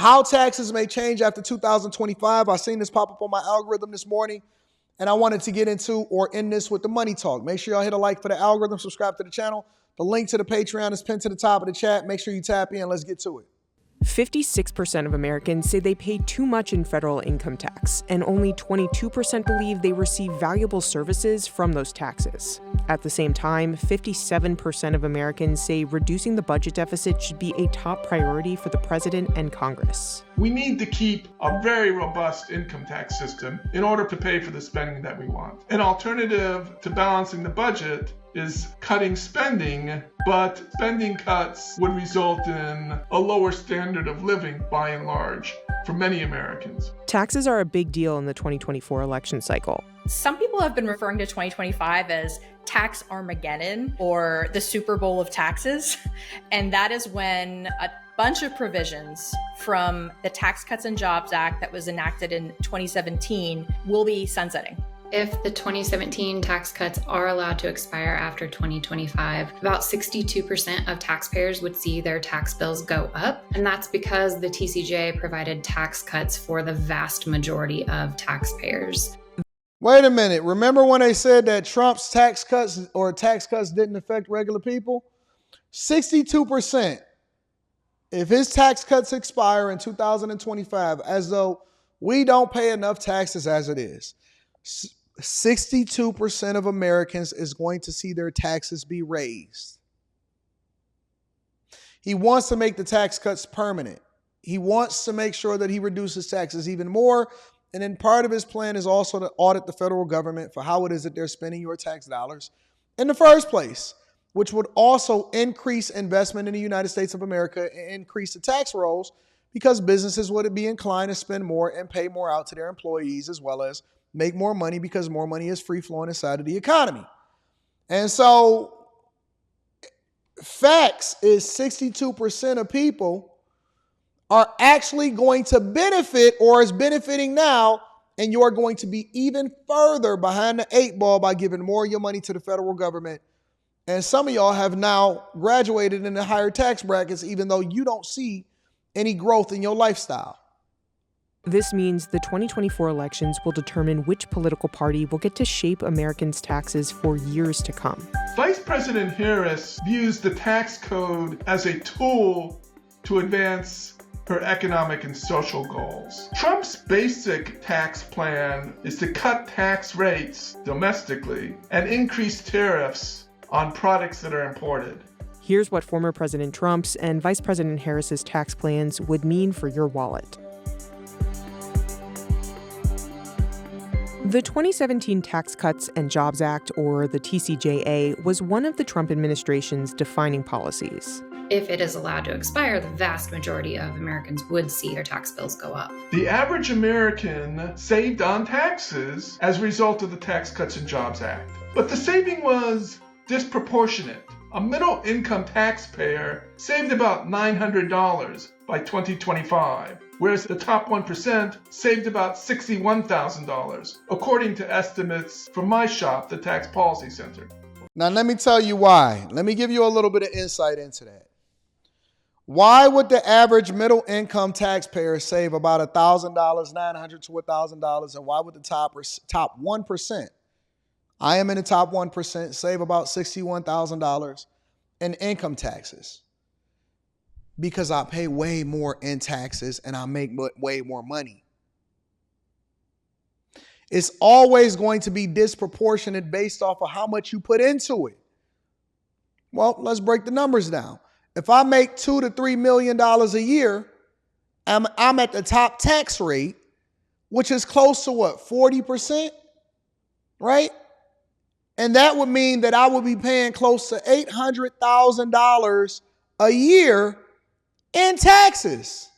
how taxes may change after 2025. I seen this pop up on my algorithm this morning, and I wanted to get into or end this with the money talk. Make sure y'all hit a like for the algorithm, subscribe to the channel. The link to the Patreon is pinned to the top of the chat. Make sure you tap in. Let's get to it. 56% of Americans say they pay too much in federal income tax, and only 22% believe they receive valuable services from those taxes. At the same time, 57% of Americans say reducing the budget deficit should be a top priority for the president and Congress. We need to keep a very robust income tax system in order to pay for the spending that we want. An alternative to balancing the budget is cutting spending, but spending cuts would result in a lower standard of living by and large for many Americans. Taxes are a big deal in the 2024 election cycle. Some people have been referring to 2025 as tax Armageddon or the Super Bowl of taxes. And that is when a bunch of provisions from the Tax Cuts and Jobs Act that was enacted in 2017 will be sunsetting. If the 2017 tax cuts are allowed to expire after 2025, about 62% of taxpayers would see their tax bills go up. And that's because the TCJA provided tax cuts for the vast majority of taxpayers. Wait a minute. Remember when they said that Trump's tax cuts didn't affect regular people? 62%. If his tax cuts expire in 2025, as though we don't pay enough taxes as it is, 62% of Americans is going to see their taxes be raised. He wants to make the tax cuts permanent. He wants to make sure that he reduces taxes even more. And then part of his plan is also to audit the federal government for how it is that they're spending your tax dollars in the first place, which would also increase investment in the United States of America and increase the tax rolls because businesses would be inclined to spend more and pay more out to their employees, as well as make more money because more money is free flowing inside of the economy. And so facts is 62% of people are actually going to benefit or is benefiting now, and you are going to be even further behind the eight ball by giving more of your money to the federal government. And some of y'all have now graduated in the higher tax brackets, even though you don't see any growth in your lifestyle. This means the 2024 elections will determine which political party will get to shape Americans' taxes for years to come. Vice President Harris views the tax code as a tool to advance her economic and social goals. Trump's basic tax plan is to cut tax rates domestically and increase tariffs on products that are imported. Here's what former President Trump's and Vice President Harris's tax plans would mean for your wallet. The 2017 Tax Cuts and Jobs Act, or the TCJA, was one of the Trump administration's defining policies. If it is allowed to expire, the vast majority of Americans would see their tax bills go up. The average American saved on taxes as a result of the Tax Cuts and Jobs Act. But the saving was disproportionate. A middle-income taxpayer saved about $900 by 2025, whereas the top 1% saved about $61,000, according to estimates from my shop, the Tax Policy Center. Now, let me tell you why. Let me give you a little bit of insight into that. Why would the average middle-income taxpayer save about $1,000, $900 to $1,000, and why would the top 1%, I am in the top 1%, save about $61,000 in income taxes? Because I pay way more in taxes and I make way more money. It's always going to be disproportionate based off of how much you put into it. Well, let's break the numbers down. If I make $2 to $3 million a year, I'm at the top tax rate, which is close to what, 40%, right? And that would mean that I would be paying close to $800,000 a year in taxes.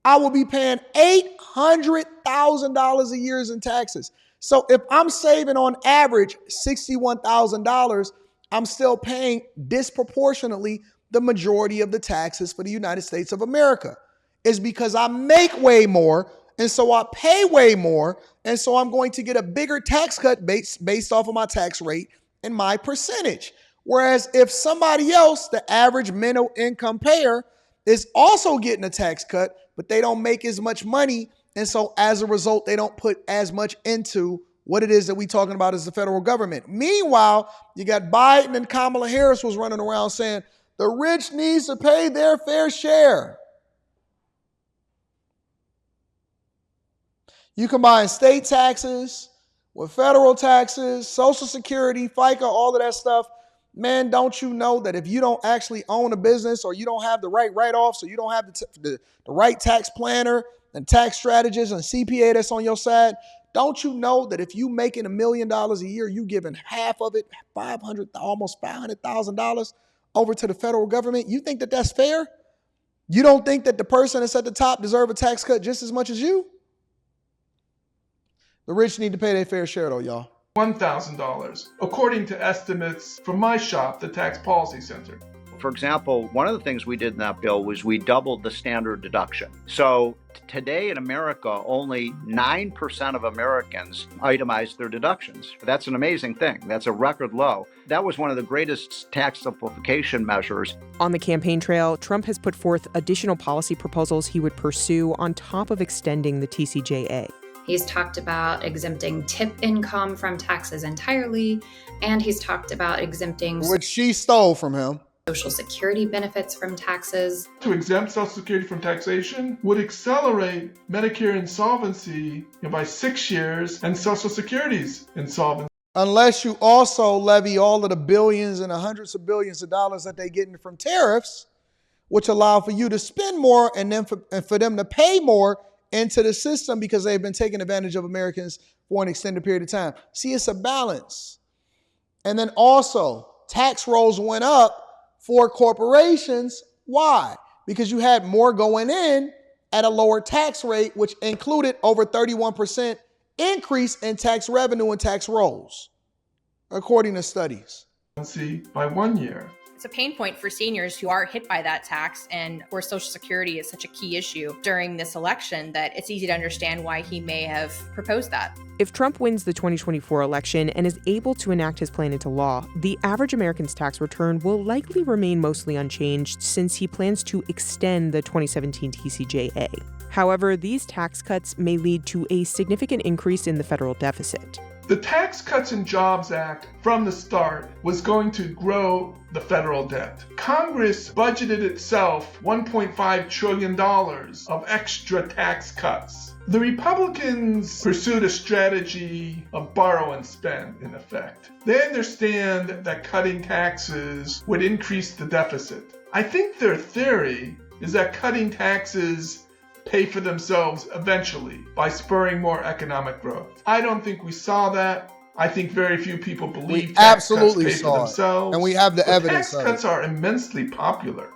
I will be paying $800,000 a year in taxes. So if I'm saving on average $61,000, I'm still paying disproportionately the majority of the taxes for the United States of America. It's because I make way more, and so I pay way more, and so I'm going to get a bigger tax cut based off of my tax rate and my percentage. Whereas if somebody else, the average middle income payer, is also getting a tax cut, but they don't make as much money. And so as a result, they don't put as much into what it is that we're talking about as the federal government. Meanwhile, you got Biden and Kamala Harris was running around saying the rich needs to pay their fair share. You combine state taxes with federal taxes, Social Security, FICA, all of that stuff. Man, don't you know that if you don't actually own a business or you don't have the right write-offs or you don't have the right tax planner and tax strategist and CPA that's on your side, don't you know that if you making $1 million a year, you giving half of it, almost $500,000 over to the federal government? You think that that's fair? You don't think that the person that's at the top deserve a tax cut just as much as you? The rich need to pay their fair share though, y'all. $1,000, according to estimates from my shop, the Tax Policy Center. For example, one of the things we did in that bill was we doubled the standard deduction. So today in America, only 9% of Americans itemize their deductions. That's an amazing thing. That's a record low. That was one of the greatest tax simplification measures. On the campaign trail, Trump has put forth additional policy proposals he would pursue on top of extending the TCJA. He's talked about exempting tip income from taxes entirely, and he's talked about exempting Which she stole from him. Social Security benefits from taxes. To exempt Social Security from taxation would accelerate Medicare insolvency by 6 years and Social Security's insolvency. Unless you also levy all of the billions and the hundreds of billions of dollars that they're getting from tariffs, which allow for you to spend more and then for them to pay more into the system because they've been taking advantage of Americans for an extended period of time. See, it's a balance. And then also, tax rolls went up for corporations. Why? Because you had more going in at a lower tax rate, which included over 31% increase in tax revenue and tax rolls, according to studies. By 1 year. It's a pain point for seniors who are hit by that tax, and of course Social Security is such a key issue during this election that it's easy to understand why he may have proposed that. If Trump wins the 2024 election and is able to enact his plan into law, the average American's tax return will likely remain mostly unchanged since he plans to extend the 2017 TCJA. However, these tax cuts may lead to a significant increase in the federal deficit. The Tax Cuts and Jobs Act from the start was going to grow the federal debt. Congress budgeted itself $1.5 trillion of extra tax cuts. The Republicans pursued a strategy of borrow and spend, in effect. They understand that cutting taxes would increase the deficit. I think their theory is that cutting taxes pay for themselves eventually by spurring more economic growth. I don't think we saw that. I think very few people believe tax cuts pay for themselves. And we have the evidence. Tax cuts are immensely popular.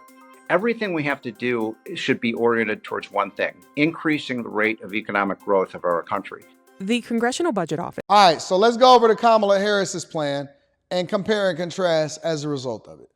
Everything we have to do should be oriented towards one thing: increasing the rate of economic growth of our country. The Congressional Budget Office. All right, so let's go over to Kamala Harris's plan and compare and contrast as a result of it.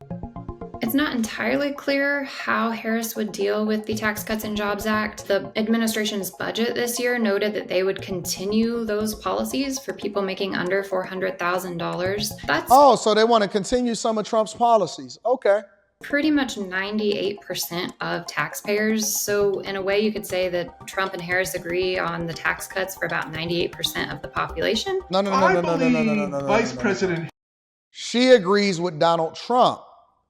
It's not entirely clear how Harris would deal with the Tax Cuts and Jobs Act. The administration's budget this year noted that they would continue those policies for people making under $400,000. So they want to continue some of Trump's policies. Okay. Pretty much 98% of taxpayers. So in a way, you could say that Trump and Harris agree on the tax cuts for about 98% of the population. No. Vice President. She agrees with Donald Trump.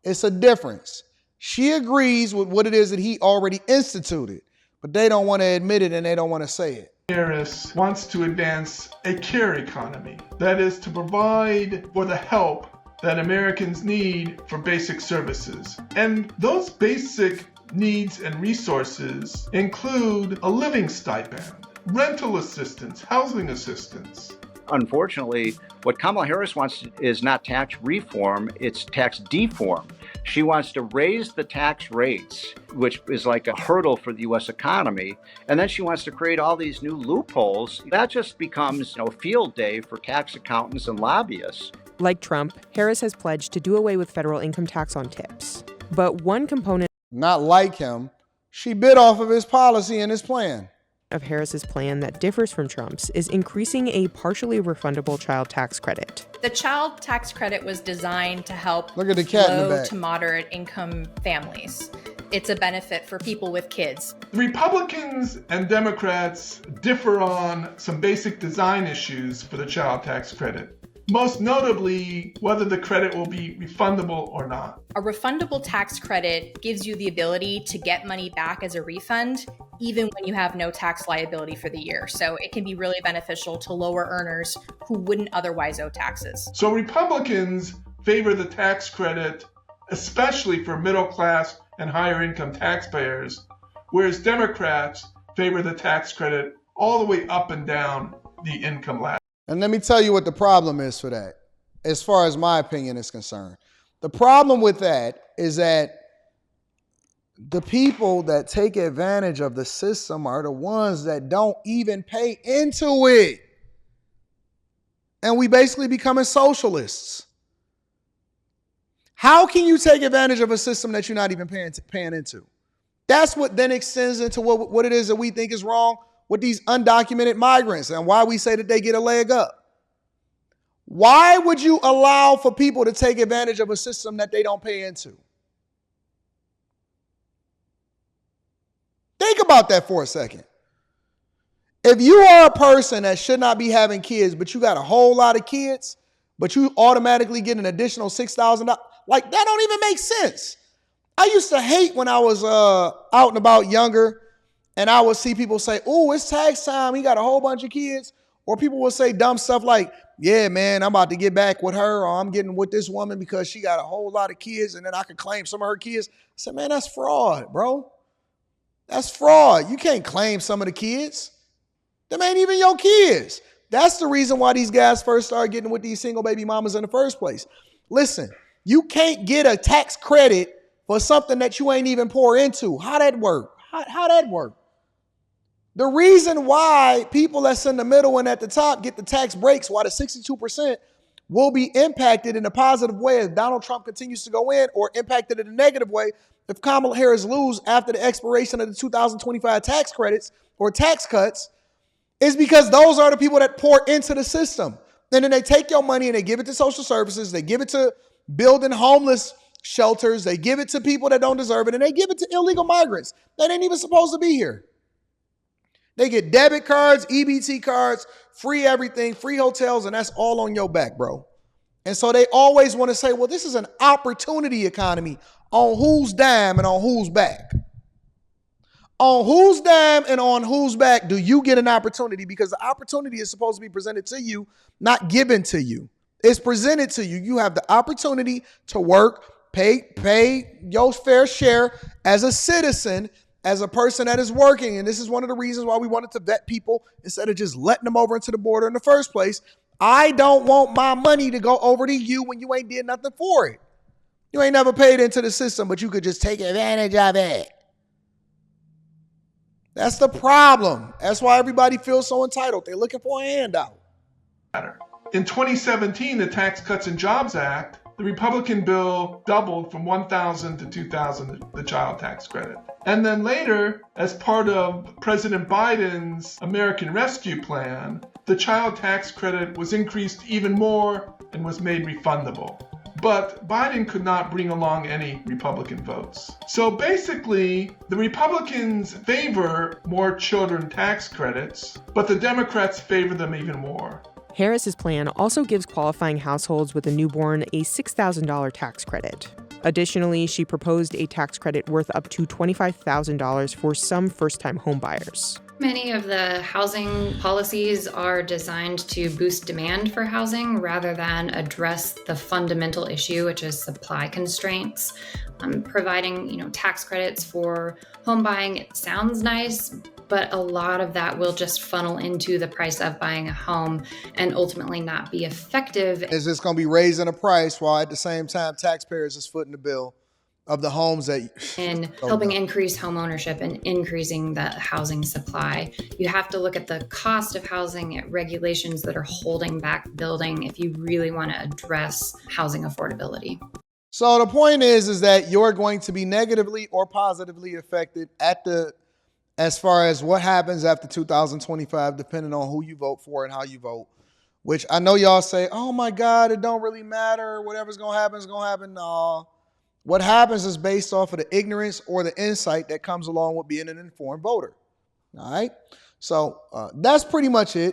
It's a difference. She agrees with what it is that he already instituted, but they don't want to admit it and they don't want to say it. Harris wants to advance a care economy. That is to provide for the help that Americans need for basic services. And those basic needs and resources include a living stipend, rental assistance, housing assistance. Unfortunately, what Kamala Harris wants is not tax reform, it's tax deform. She wants to raise the tax rates, which is like a hurdle for the U.S. economy, and then she wants to create all these new loopholes. That just becomes a field day for tax accountants and lobbyists. Like Trump, Harris has pledged to do away with federal income tax on tips. But one component, not like him, she bit off of his policy and his plan. Of Harris's plan that differs from Trump's is increasing a partially refundable child tax credit. The child tax credit was designed to help Look at the cat in the low back. to moderate income families. it's a benefit for people with kids. Republicans and Democrats differ on some basic design issues for the child tax credit. Most notably, whether the credit will be refundable or not. A refundable tax credit gives you the ability to get money back as a refund, even when you have no tax liability for the year. So it can be really beneficial to lower earners who wouldn't otherwise owe taxes. So Republicans favor the tax credit, especially for middle class and higher income taxpayers, whereas Democrats favor the tax credit all the way up and down the income ladder. And let me tell you what the problem is for that, as far as my opinion is concerned. The problem with that is that the people that take advantage of the system are the ones that don't even pay into it. And we basically becoming socialists. How can you take advantage of a system that you're not even paying into? That's what then extends into what it is that we think is wrong with these undocumented migrants and why we say that they get a leg up. Why would you allow for people to take advantage of a system that they don't pay into? Think about that for a second. If you are a person that should not be having kids, but you got a whole lot of kids, but you automatically get an additional $6,000, like that don't even make sense. I used to hate when I was out and about younger, and I would see people say, "Oh, it's tax time. He got a whole bunch of kids." Or people would say dumb stuff like, "Yeah, man, I'm about to get back with her, or I'm getting with this woman because she got a whole lot of kids, and then I could claim some of her kids." I said, "Man, that's fraud, bro. That's fraud. You can't claim some of the kids. Them ain't even your kids." That's the reason why these guys first started getting with these single baby mamas in the first place. Listen, you can't get a tax credit for something that you ain't even pour into. How that work? How that work? The reason why people that's in the middle and at the top get the tax breaks while the 62% will be impacted in a positive way as Donald Trump continues to go in, or impacted in a negative way if Kamala Harris loses after the expiration of the 2025 tax credits or tax cuts, is because those are the people that pour into the system. And then they take your money and they give it to social services. They give it to building homeless shelters. They give it to people that don't deserve it. And they give it to illegal migrants that ain't even supposed to be here. They get debit cards, EBT cards, free everything, free hotels, and that's all on your back, bro. And so they always want to say, well, this is an opportunity economy. On whose dime and on whose back? On whose dime and on whose back do you get an opportunity? Because the opportunity is supposed to be presented to you, not given to you. It's presented to you. You have the opportunity to work, pay your fair share as a citizen, as a person that is working. And this is one of the reasons why we wanted to vet people instead of just letting them over into the border in the first place. I don't want my money to go over to you when you ain't did nothing for it. You ain't never paid into the system, but you could just take advantage of it. That's the problem. That's why everybody feels so entitled. They're looking for a handout. In 2017, the Tax Cuts and Jobs Act, the Republican bill doubled from $1,000 to $2,000 the child tax credit. And then later, as part of President Biden's American Rescue Plan, the child tax credit was increased even more and was made refundable. But Biden could not bring along any Republican votes. So basically, the Republicans favor more children tax credits, but the Democrats favor them even more. Harris's plan also gives qualifying households with a newborn a $6,000 tax credit. Additionally, she proposed a tax credit worth up to $25,000 for some first-time homebuyers. Many of the housing policies are designed to boost demand for housing rather than address the fundamental issue, which is supply constraints. Providing, tax credits for home buying, it sounds nice, but a lot of that will just funnel into the price of buying a home and ultimately not be effective. Is this going to be raising the price while at the same time taxpayers is footing the bill of the homes that and helping increase home ownership and increasing the housing supply? You have to look at the cost of housing, at regulations that are holding back building if you really want to address housing affordability. So the point is that you're going to be negatively or positively affected as far as what happens after 2025, depending on who you vote for and how you vote, which I know y'all say, oh my God, it don't really matter. Whatever's going to happen is going to happen. No. What happens is based off of the ignorance or the insight that comes along with being an informed voter. All right. So that's pretty much it.